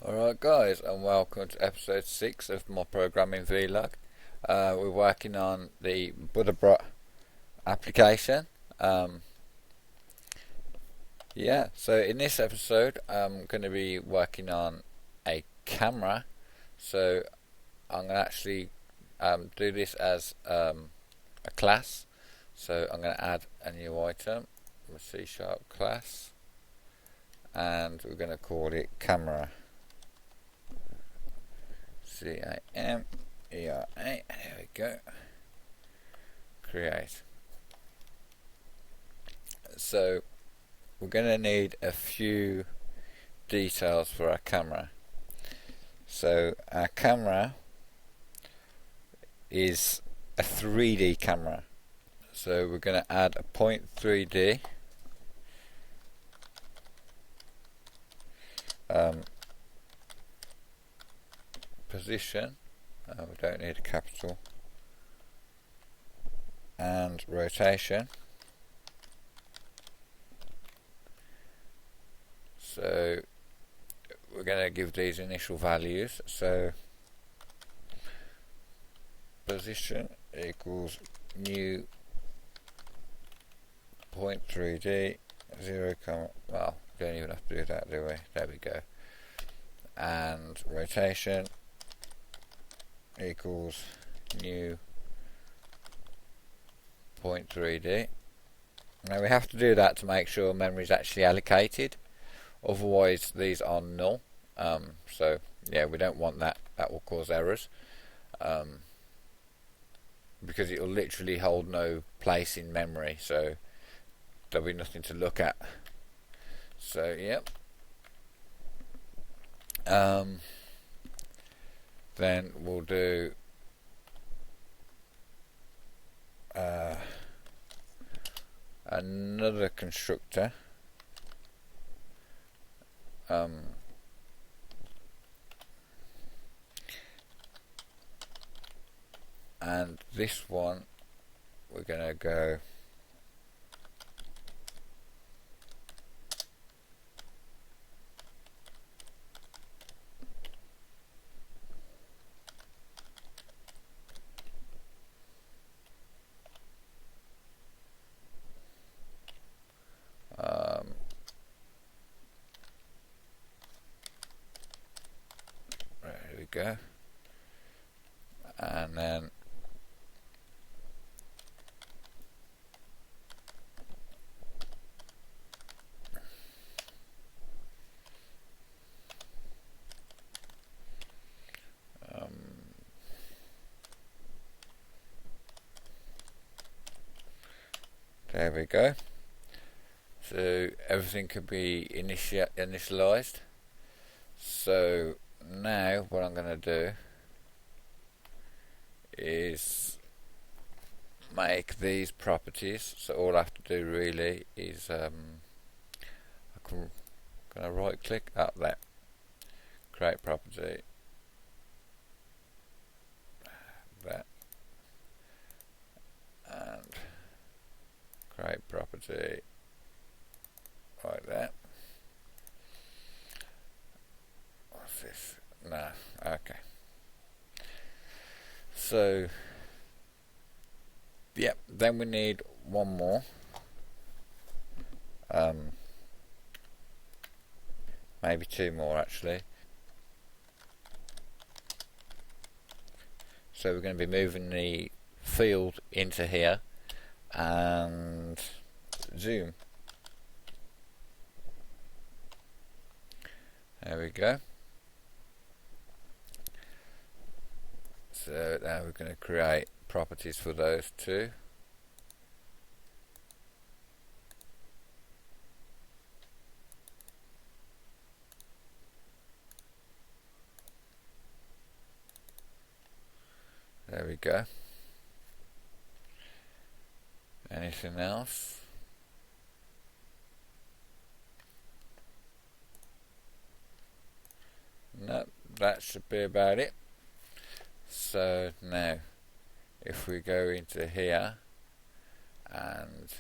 Alright guys, and welcome to episode 6 of my programming vlog. We're working on the BUDDHABROT application. So in this episode I'm going to be working on a camera. So I'm going to actually do this as a class. So I'm going to add a new item, a C# class, and we're going to call it camera. CAMERA. There we go. Create. So we're going to need a few details for our camera. So our camera is a 3D camera. So we're going to add a point 3D. Position, we don't need a capital, and rotation. So we're going to give these initial values. So position equals new point 3D 0, well, don't even have to do that, do we? There we go. And rotation equals new point 3D. Now we have to do that to make sure memory is actually allocated, otherwise these are null. So yeah, we don't want that. That will cause errors, because it will literally hold no place in memory, so there'll be nothing to look at. So yep. Then we'll do another constructor, and this one we're gonna go there we go, and then there we go. So everything can be initialized. So now what I'm going to do is make these properties. So all I have to do really is I'm going to right click up there, create property, that, and create property like that. What's this? No, okay. So yep, then we need one more. Maybe two more actually. So we're going to be moving the field into here and zoom. There we go. So now we're going to create properties for those two. There we go. Anything else? No, that should be about it. So now if we go into here and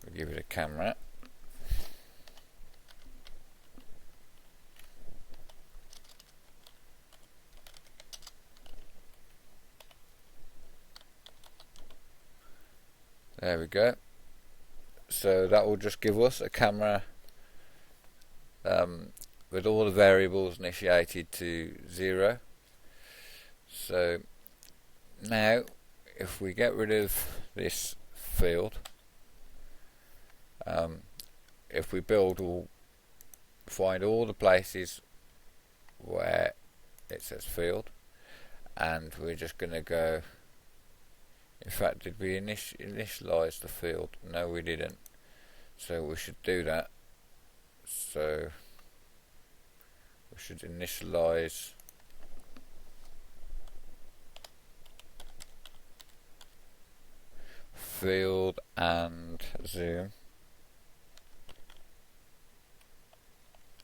we give it a camera, There we go. So that will just give us a camera with all the variables initiated to 0. So now if we get rid of this field, if we build, we'll find all the places where it says field, and we're just going to go, in fact, did we initialize the field? No, we didn't, so we should do that. So we should initialize field and zoom.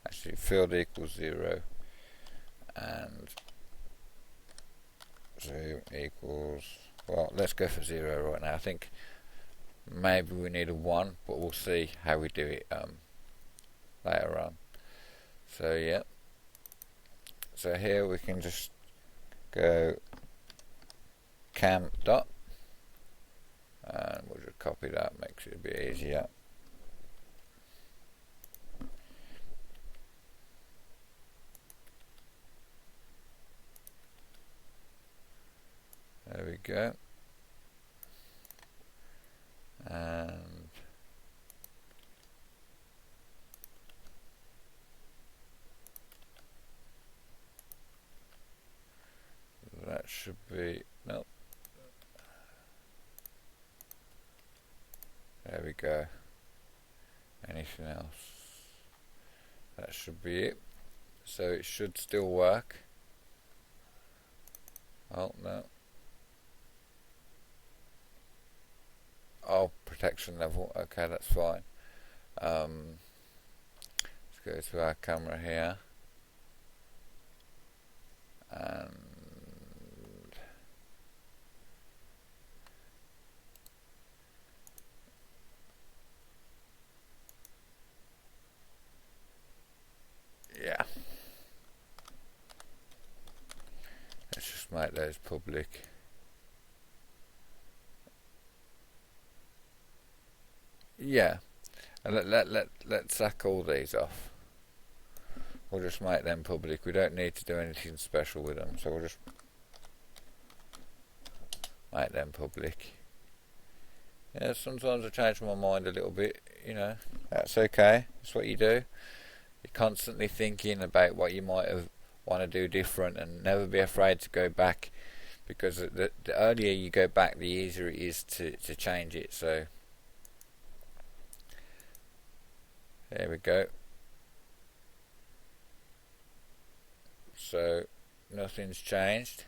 Actually, field equals 0 and zoom equals, well, let's go for 0 right now. I think maybe we need a 1, but we'll see how we do it later on. So yeah, so here we can just go cam dot, and we'll just copy that, makes it a bit easier. There we go. And that should be, nope. There we go. Anything else? That should be it. So it should still work. Oh, no. Oh, protection level. Okay, that's fine. Let's go to our camera here. And yeah, let's just make those public. Yeah, and let's sack all these off. We'll just make them public. We don't need to do anything special with them, so we'll just make them public. Yeah, sometimes I change my mind a little bit, you know, that's okay, that's what you do. You're constantly thinking about what you might have want to do different, and never be afraid to go back, because the earlier you go back, the easier it is to change it. So there we go. So nothing's changed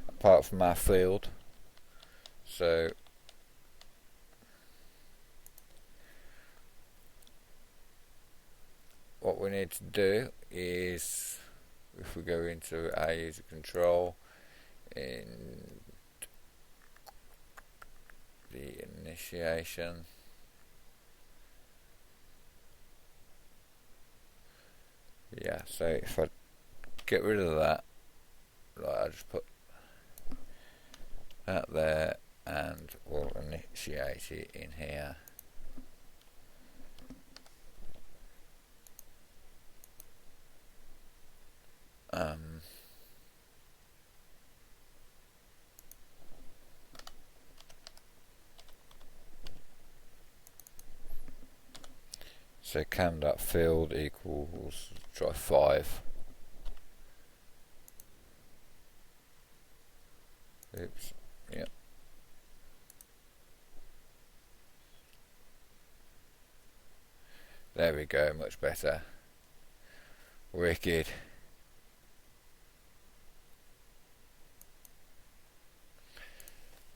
apart from our field. So what we need to do is, if we go into our user control in the initiation, yeah, so if I get rid of that, like, I just put that there, and we'll initiate it in here. So cam.field equals, try 5. Oops, yep. There we go, much better. Wicked.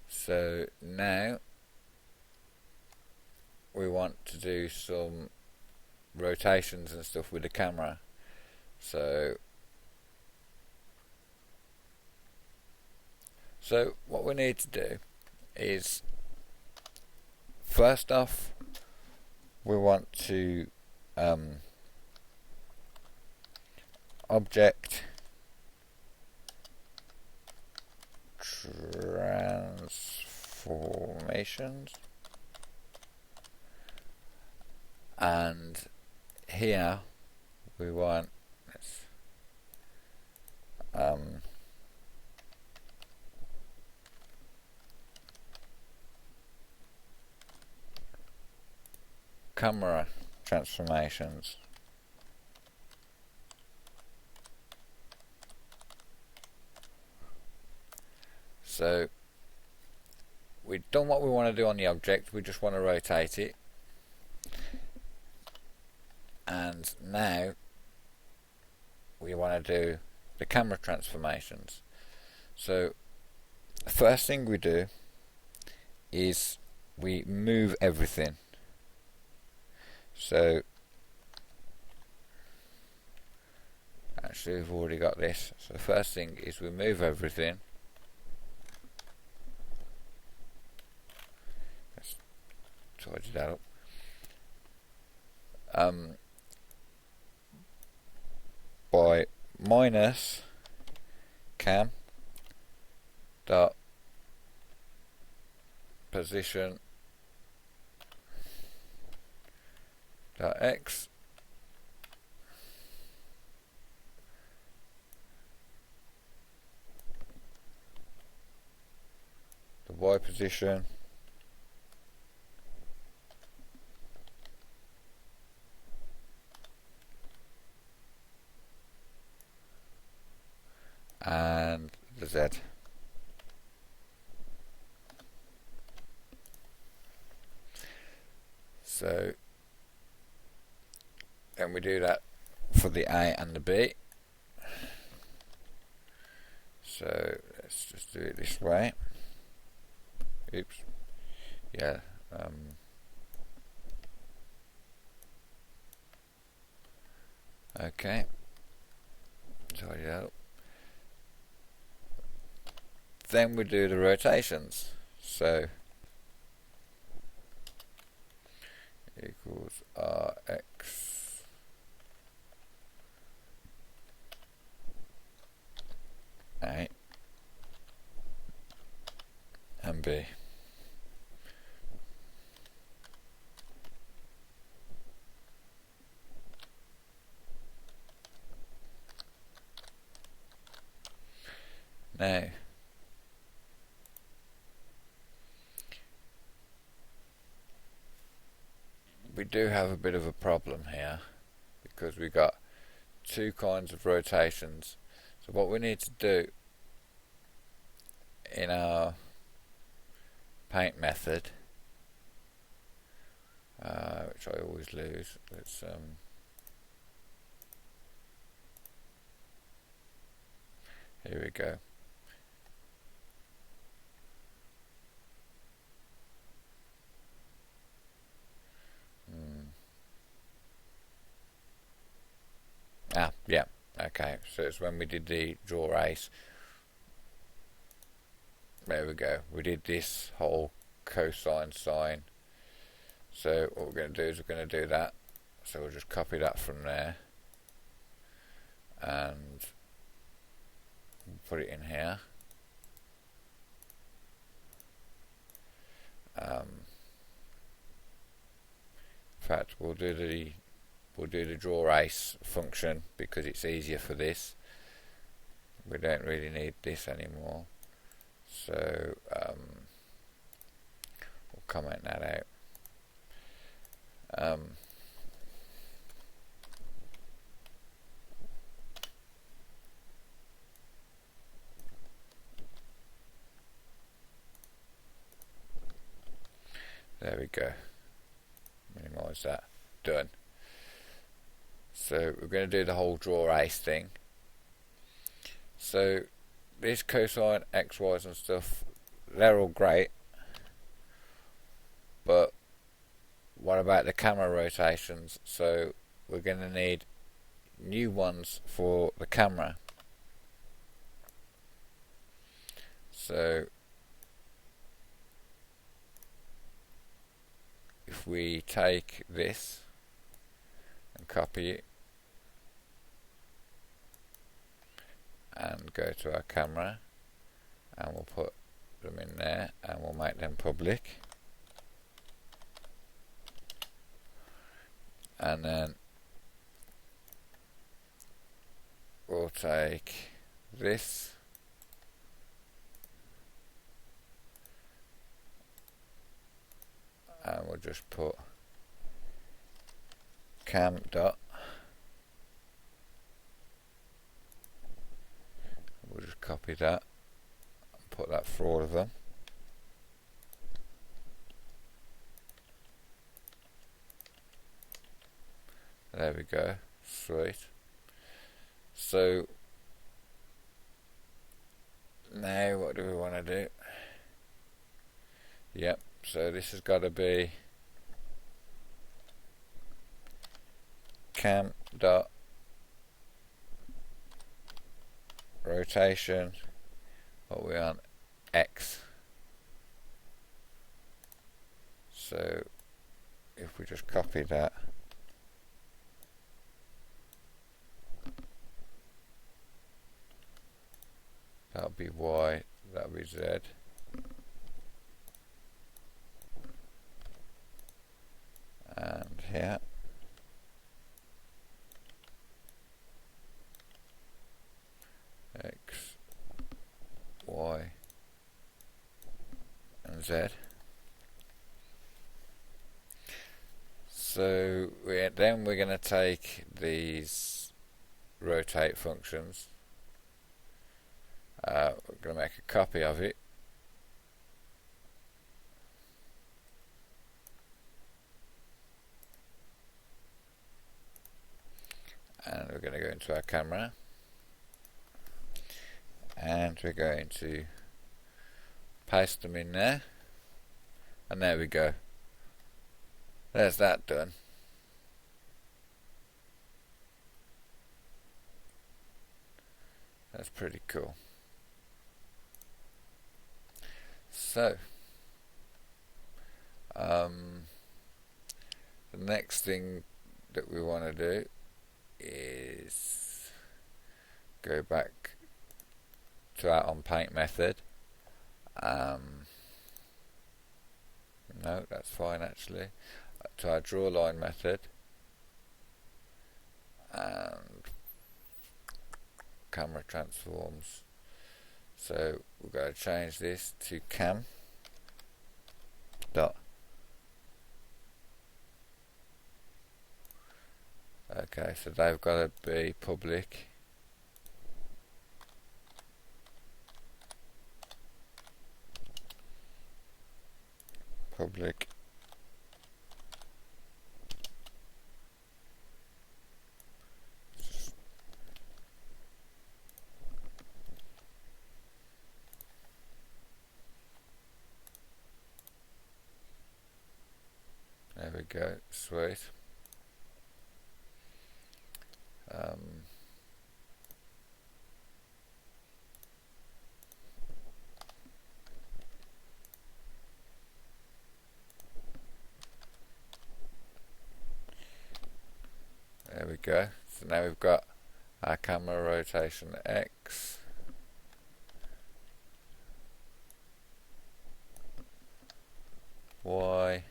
So now we want to do some rotations and stuff with the camera. So what we need to do is, first off, we want to object transformations, and here we want camera transformations. So we've done what we want to do on the object, we just want to rotate it, and now we want to do the camera transformations. So the first thing we do is we move everything. So actually we've already got this. So the first thing is we move everything. Let's tidy that up. By minus cam dot position dot x the y position and the z. So then we do that for the A and the B. So let's just do it this way. Oops. Yeah. Okay. Tidy that up. Then we do the rotations. So equals Rx A and B. Now we do have a bit of a problem here because we got two kinds of rotations. So what we need to do in our paint method, which I always lose, let's here we go. Yeah, okay, so it's when we did the draw race. There we go, we did this whole cosine sine. So what we're going to do is we're going to do that. So we'll just copy that from there and put it in here. In fact, we'll do the draw race function because it's easier for this. We don't really need this anymore, so we'll comment that out. There we go. Minimize that. Done. So we're going to do the whole draw race thing. So this cosine, x, y's and stuff, they're all great, but what about the camera rotations? So we're going to need new ones for the camera. So if we take this and copy it and go to our camera and we'll put them in there and we'll make them public. and then we'll take this and we'll just put cam dot. We'll just copy that and put that for all of them. There we go, sweet. So now what do we want to do? Yep, so this has got to be cam dot rotation, what are we on, X. So if we just copy that, that'll be Y, that'll be Z. And here. X, Y, and Z. So then we're going to take these rotate functions. We're going to make a copy of it. And we're going to go into our camera. And we're going to paste them in there. And there we go. There's that done. That's pretty cool. So, the next thing that we want to do is go back to our onPaint method. No, that's fine actually. To our draw line method and camera transforms. So we're going to change this to cam dot. Okay, so they've got to be public. Public there we go, sweet. There we go. So now we've got our camera rotation X. Y.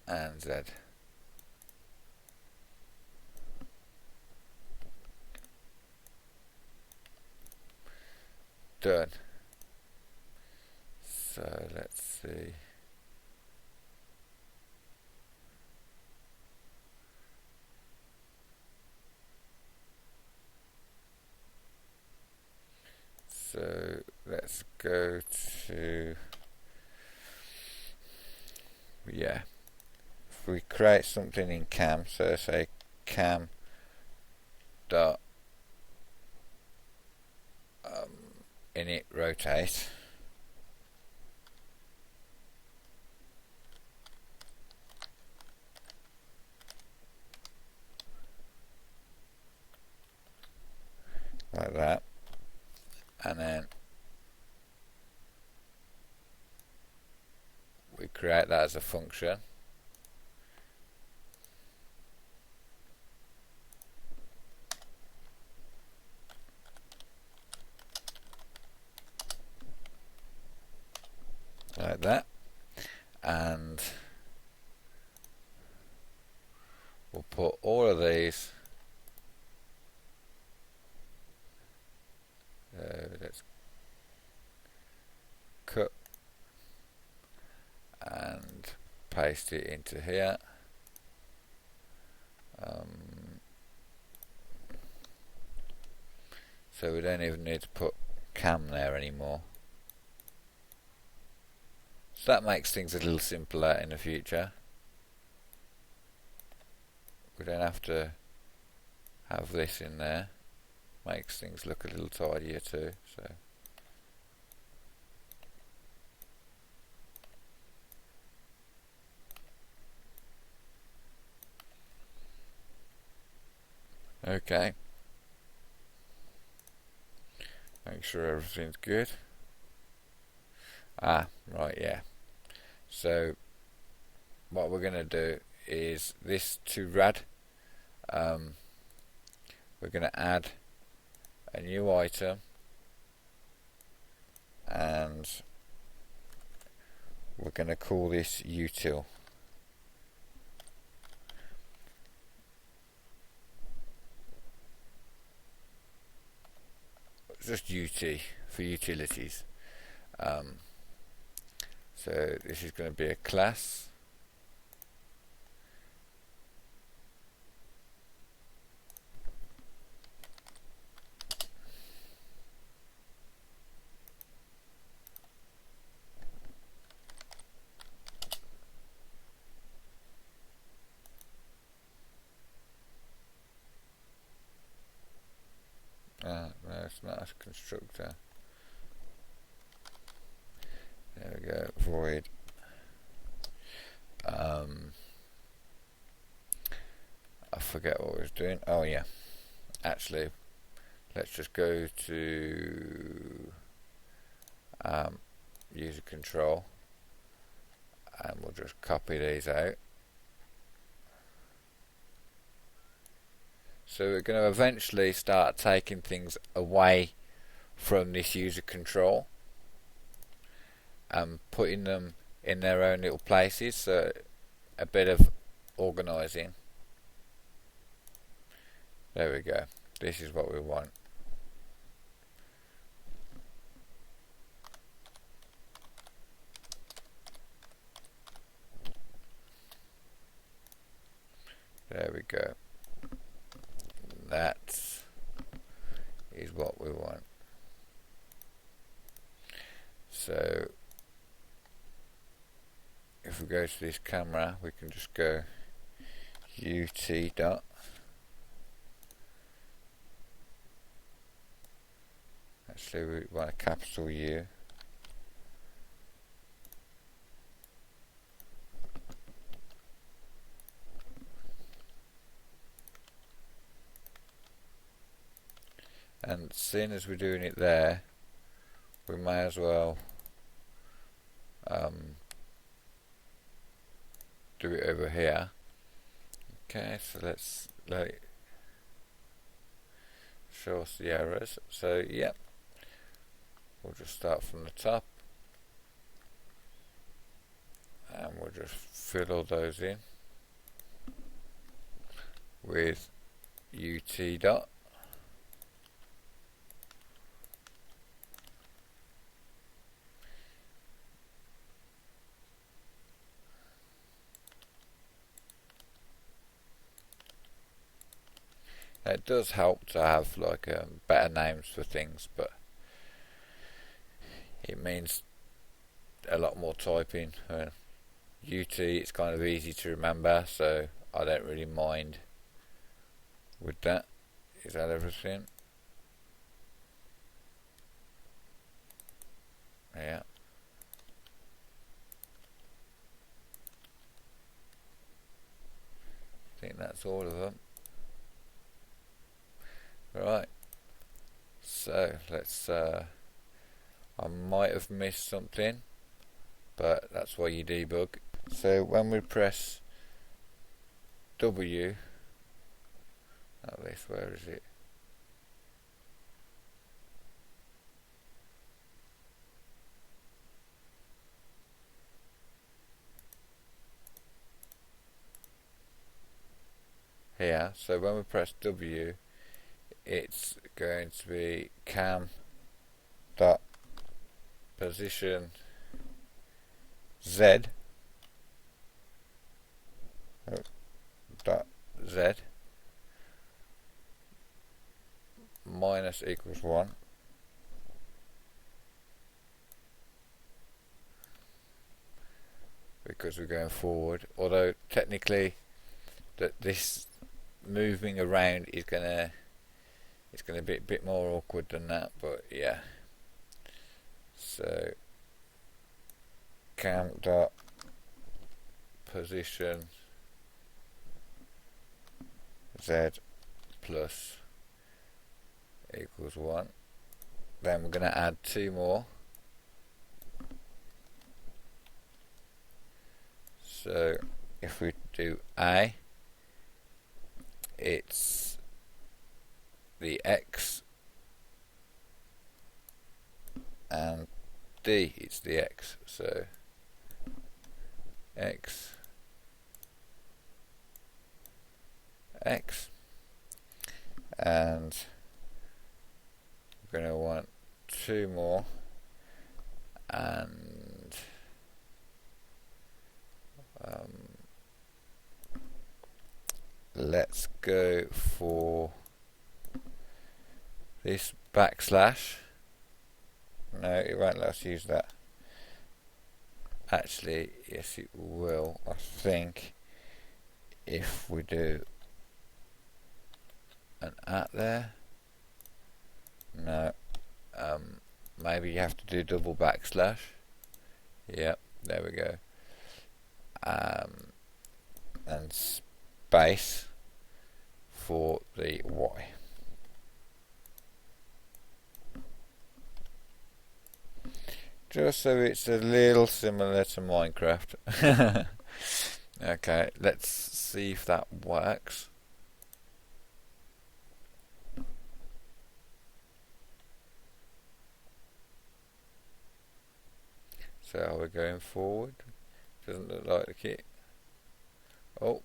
And Z. Done. So let's see. So let's go to, yeah, if we create something in cam, so say cam dot init rotate, like that, and then we create that as a function. Like that, and we'll put all of these. Let's cut and paste it into here. So we don't even need to put cam there anymore. So that makes things a little simpler in the future. We don't have to have this in there. Makes things look a little tidier too. So okay. Make sure everything's good. Right, yeah. So what we're going to do is this to rad. We're going to add a new item, and we're going to call this util. Just UT for utilities. So this is going to be a class. No, it's not a constructor. There we go, void. I forget what we was doing. Oh yeah, actually, let's just go to user control, and we'll just copy these out. So we're going to eventually start taking things away from this user control and putting them in their own little places, so a bit of organising. There we go. This is what we want. There we go. That is what we want. So if we go to this camera, we can just go ut dot. Actually, we want a capital U. And seeing as we're doing it there, we may as well do it over here. Okay, so let's show us the errors. So yep, we'll just start from the top, and we'll just fill all those in with ut dot. It does help to have like better names for things, but it means a lot more typing. UT, it's kind of easy to remember, so I don't really mind with that. Is that everything? Yeah. I think that's all of them. Right, so let's I might have missed something, but that's why you debug. So when we press W, at least where is it? here. So when we press W, it's going to be cam dot position Z dot Z minus equals 1. Because we're going forward, although technically that this moving around is gonna be a bit more awkward than that, but yeah. So cam dot position Z plus equals 1. Then we're going to add 2 more. So if we do A, it's the X, and D, it's the X. So X, X, and we're going to want 2 more, and let's go for this backslash. No, it won't let us use that. Actually, yes it will, I think, if we do an at there. No, maybe you have to do double backslash. Yep, there we go. And space for the Y. Just so it's a little similar to Minecraft. Okay, let's see if that works. So are we going forward? Doesn't look like the kit. Oh,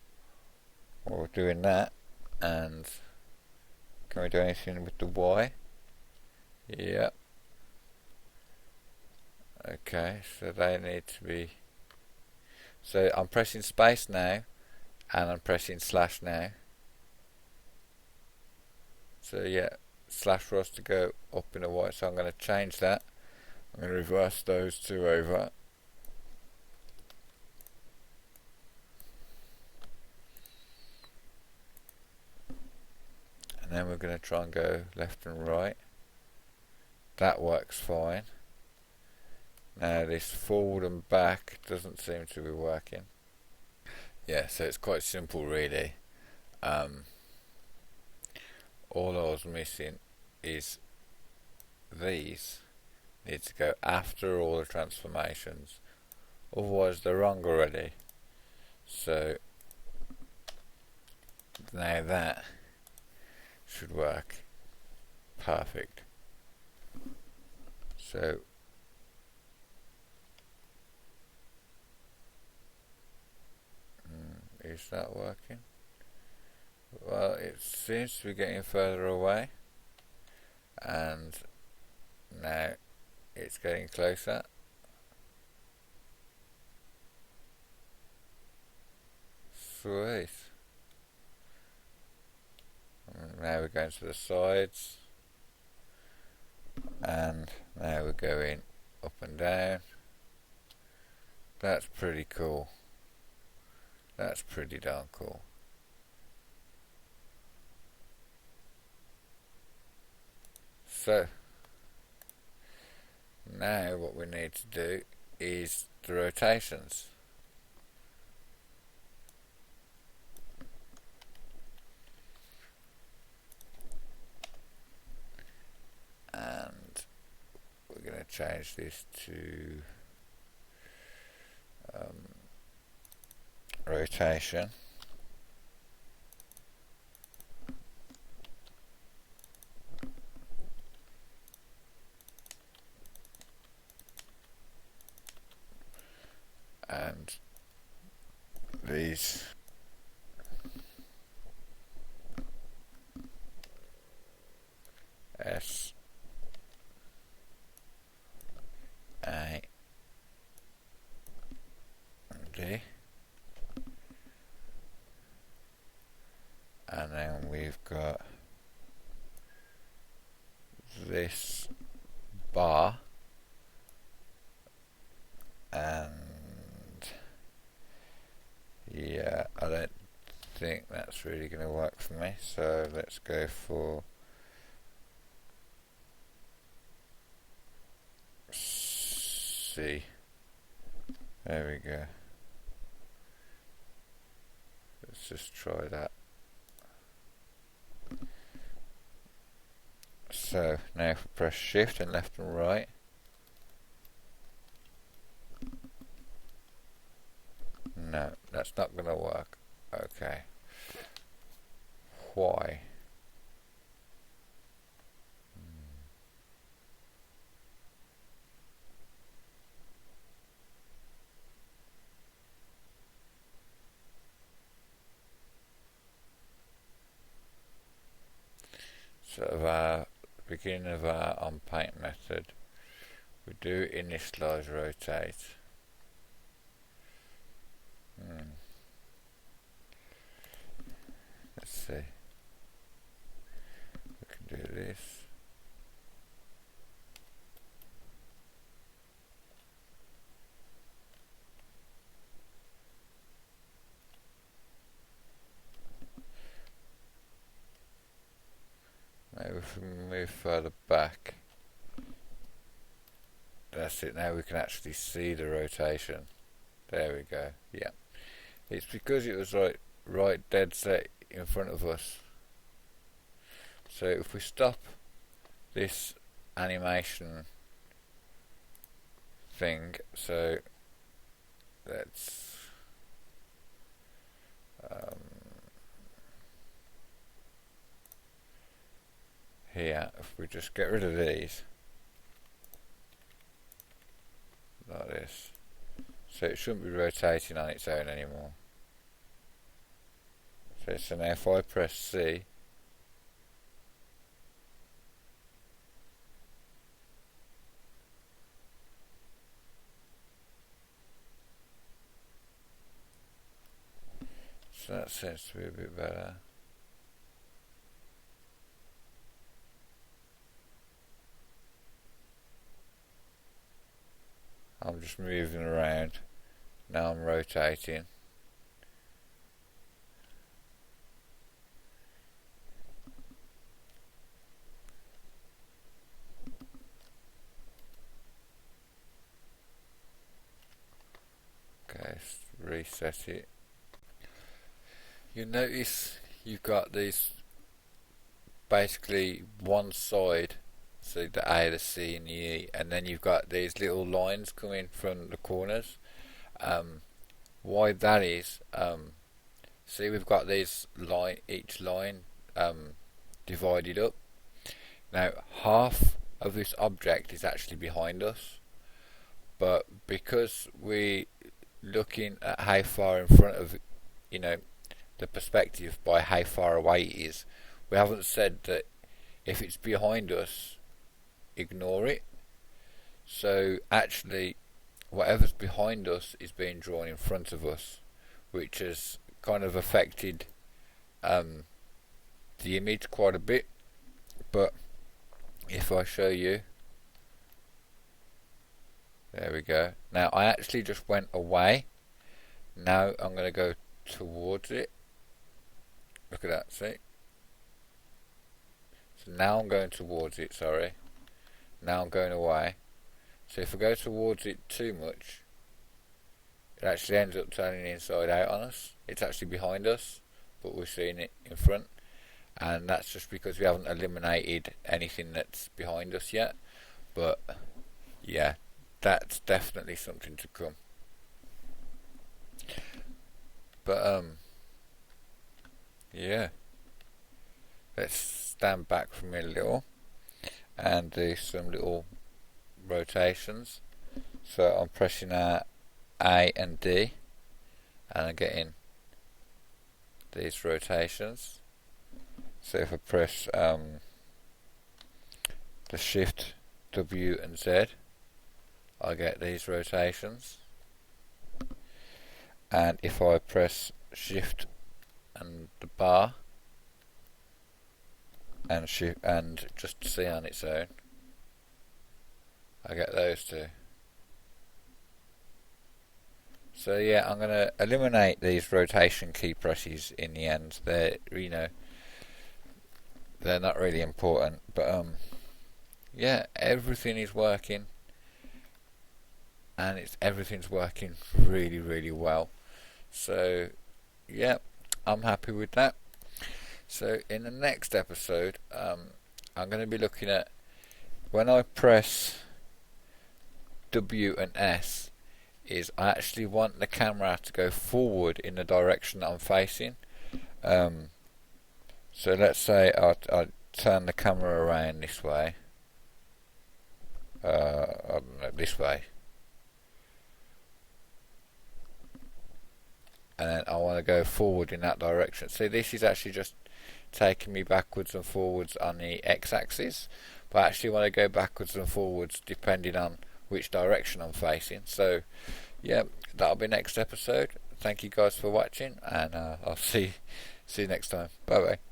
well, we're doing that. And can we do anything with the Y? Yep. Okay, so they need to be. So I'm pressing space now, and I'm pressing slash now. So yeah, slash for us to go up in the Y. So I'm going to change that. I'm going to reverse those 2 over. And then we're going to try and go left and right. That works fine. Now this forward and back doesn't seem to be working. Yeah, so it's quite simple really. All I was missing is these need to go after all the transformations, otherwise they're wrong already. So now that should work perfect. So is that working? Well, it seems to be getting further away, and now it's getting closer. Sweet. And now we're going to the sides, and now we're going up and down. That's pretty cool. That's pretty darn cool. So now what we need to do is the rotations. And we're going to change this to rotation. And these S A D, and then we've got this bar, and yeah, I don't think that's really going to work for me, so let's go for C. There we go. Let's just try that. So now if we press shift and left and right, no, that's not going to work. Okay. Why? So at the beginning of our onPaint method, we do initialize rotate. Let's see. We can do this. Maybe if we move further back. That's it, now we can actually see the rotation. There we go, yeah. It's because it was right dead set in front of us. So if we stop this animation thing, so let's here, if we just get rid of these like this, so it shouldn't be rotating on its own anymore. So now if I press C, so that seems to be a bit better. I'm just moving around. Now I'm rotating. Okay, let's reset it. You notice you've got these basically one side, so the A, the C and the E, and then you've got these little lines coming from the corners. Why that is, see, we've got these each line divided up. Now half of this object is actually behind us, but because we're looking at how far in front of, the perspective by how far away it is, we haven't said that if it's behind us, ignore it. So actually whatever's behind us is being drawn in front of us, which has kind of affected the image quite a bit. But if I show you, there we go. Now I actually just went away. Now I'm going to go towards it. Look at that, see? So now I'm going towards it, sorry. Now I'm going away. So if I go towards it too much, it actually ends up turning inside out on us. It's actually behind us, but we're seeing it in front. And that's just because we haven't eliminated anything that's behind us yet. But yeah, that's definitely something to come. But yeah, let's stand back from it a little and do some little rotations. So I'm pressing A and D, and I'm getting these rotations. So if I press the Shift, W and Z, I get these rotations. And if I press Shift and the bar and Shift and just C on its own, I get those two. So yeah, I'm going to eliminate these rotation key presses in the end. They're, you know, they're not really important, but yeah, everything is working, and everything's working really, really well. So yeah, I'm happy with that. So in the next episode, I'm going to be looking at when I press W and S, is I actually want the camera to go forward in the direction that I'm facing. So let's say I turn the camera around this way. I don't know, this way. And then I want to go forward in that direction. See, this is actually just taking me backwards and forwards on the x-axis, but I actually want to go backwards and forwards depending on which direction I'm facing. So yeah, that'll be next episode. Thank you guys for watching, and I'll see you next time. Bye bye.